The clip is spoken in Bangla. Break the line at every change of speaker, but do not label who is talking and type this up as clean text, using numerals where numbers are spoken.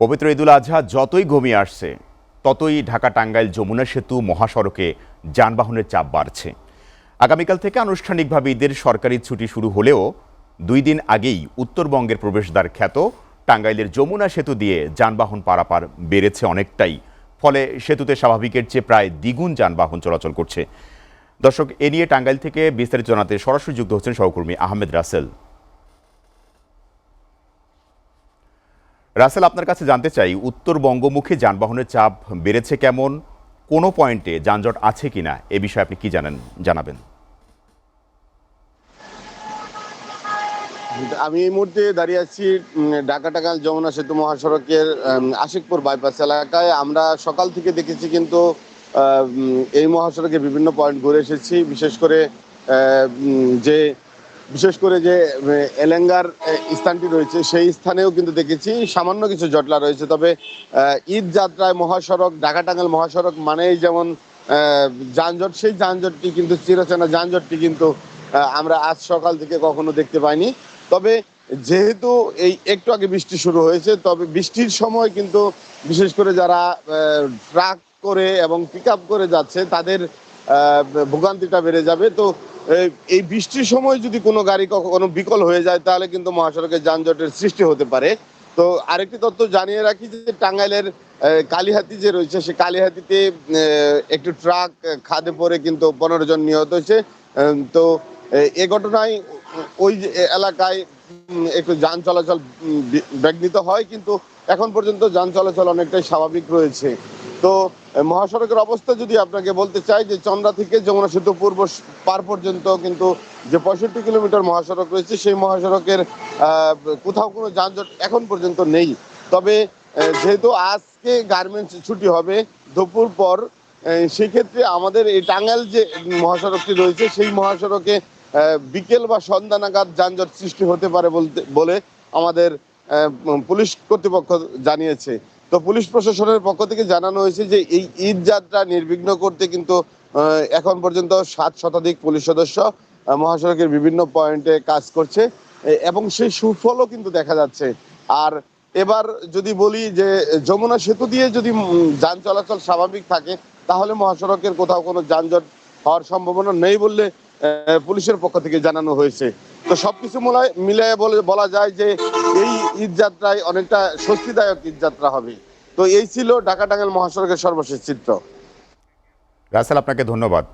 পবিত্র ঈদুল আজহা যতই ঘনিয়ে আসছে ততই ঢাকা টাঙ্গাইল যমুনা সেতু মহাসড়কে যানবাহনের চাপ বাড়ছে। আগামীকাল থেকে আনুষ্ঠানিকভাবে ঈদের সরকারি ছুটি শুরু হলেও 2 দিন আগেই উত্তরবঙ্গের প্রবেশদ্বার খ্যাত টাঙ্গাইলের যমুনা সেতু দিয়ে যানবাহন পারাপার বেড়েছে অনেকটাই। ফলে সেতুতে স্বাভাবিকের চেয়ে প্রায় দ্বিগুণ যানবাহন চলাচল করছে। দর্শক, এ নিয়ে টাঙ্গাইল থেকে বিস্তারিত জানাতে সরাসরি যুক্ত হচ্ছেন সহকর্মী আহমেদ রাসেল। রাসেল, আপনার কাছে জানতে চাই, উত্তরবঙ্গমুখী যানবাহনের চাপ বেড়েছে কেমন, কোনো পয়েন্টে যানজট আছে কিনা, এ বিষয়ে আপনি কি জানাবেন?
আমি এই মুহূর্তে দাঁড়িয়ে আছি ঢাকা টাঙ্গাইল যমুনা সেতু মহাসড়কের আশিকপুর বাইপাস এলাকায়। আমরা সকাল থেকে দেখেছি কিন্তু এই মহাসড়কে বিভিন্ন পয়েন্ট ঘুরে এসেছি। বিশেষ করে যে এলেঙ্গার স্থানটি রয়েছে সেই স্থানেও কিন্তু দেখেছি সামান্য কিছু জটলা রয়েছে। তবে ঈদ যাত্রায় মহাসড়ক, ঢাকা টাঙ্গাইল মহাসড়ক মানেই যেমন যানজট, সেই যানজটটি কিন্তু চিরচেনা যানজটটি কিন্তু আমরা আজ সকাল থেকে কখনো দেখতে পাইনি। তবে যেহেতু এই একটু আগে বৃষ্টি শুরু হয়েছে, তবে বৃষ্টির সময় কিন্তু বিশেষ করে যারা ট্রাক করে এবং পিক আপ করে যাচ্ছে তাদের ভোগান্তিটা বেড়ে যাবে। তো এই বৃষ্টির সময় যদি কোনো গাড়ি কখনো বিকল হয়ে যায় তাহলে কিন্তু মহাসড়কে যানজটের সৃষ্টি হতে পারে। তো আরেকটি তথ্য জানিয়ে রাখি যে টাঙ্গাইলের কালিহাতি যে রয়েছে, সে কালিহাতিতে একটি ট্রাক খাদে পড়ে কিন্তু 15 জন নিহত হয়েছে। তো এ ঘটনায় ওই এলাকায় একটু যান চলাচল বিঘ্নিত হয়, কিন্তু এখন পর্যন্ত যান চলাচল অনেকটাই স্বাভাবিক রয়েছে। তো মহাসড়কের অবস্থা যদি আপনাকে বলতে চাই, যে চন্দ্রা থেকে যমুনা সেতু পূর্ব পার পর্যন্ত কিন্তু যে 65 কিলোমিটার মহাসড়ক রয়েছে, সেই মহাসড়কের কোথাও কোনো যানজট এখন পর্যন্ত নেই। তবে যেহেতু আজকে গার্মেন্টস ছুটি হবে দুপুর পর, সেক্ষেত্রে আমাদের এই টাঙ্গাইল যে মহাসড়কটি রয়েছে সেই মহাসড়কে বিকেল বা সন্ধ্যা নাগাদ যানজট সৃষ্টি হতে পারে বলে আমাদের পুলিশ কর্তৃপক্ষ জানিয়েছে। তো পুলিশ প্রশাসনের পক্ষ থেকে জানানো হয়েছে যে এই ঈদ যাত্রা নির্বিঘ্ন করতে কিন্তু এখন পর্যন্ত 7 শতাধিক পুলিশ সদস্য মহাসড়কের বিভিন্ন পয়েন্টে কাজ করছে এবং সেই সুফলও কিন্তু দেখা যাচ্ছে। আর এবার যদি বলি যে যমুনা সেতু দিয়ে যদি যান চলাচল স্বাভাবিক থাকে তাহলে মহাসড়কের কোথাও কোনো যানজট হওয়ার সম্ভাবনা নেই বললে পুলিশের পক্ষ থেকে জানানো হয়েছে। তো সবকিছু মিলিয়ে বলা যায় যে এই ঈদ যাত্রায় অনেকটা স্বস্তিদায়ক ঈদ যাত্রা হবে। তো এই ছিল ঢাকা টাঙ্গাইল মহাসড়কের সর্বশেষ চিত্র।
রাসেল, আপনাকে ধন্যবাদ।